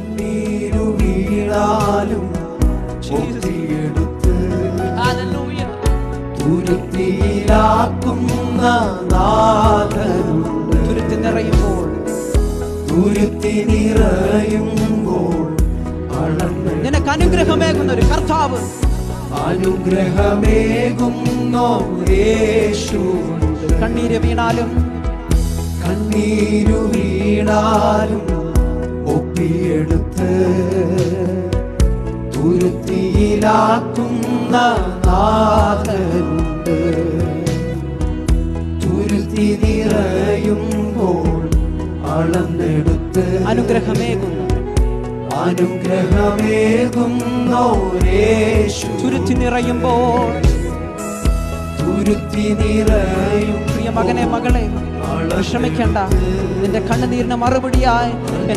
കണ്ണീരു വീണാലും ഒപ്പിയെടുത്ത് തുരുത്തിയിലാക്കുന്ന നാഥനുണ്ട്. തുരുത്തി നിറയുമ്പോൾ നിനക്ക് അനുഗ്രഹമേകുന്ന ഒരു കർത്താവ്, അനുഗ്രഹമേകുന്ന യേശുവുണ്ട്. കണ്ണീര് വീണാലും ഒപ്പിയെടുത്ത് തുരുത്തിയിലാക്കുന്ന നാഥനുണ്ട്. തുരുത്തി നിറയുമ്പോൾ അളന്നെടുത്ത് അനുഗ്രഹമേകുന്ന യേശു. തുരുത്തി നിറയുമ്പോൾ പ്രിയ മകനെ, മകളെ, വിഷമിക്കണ്ട. നിന്റെ കണ്ണുനീരിന് മറുപടിയായി എന്റെ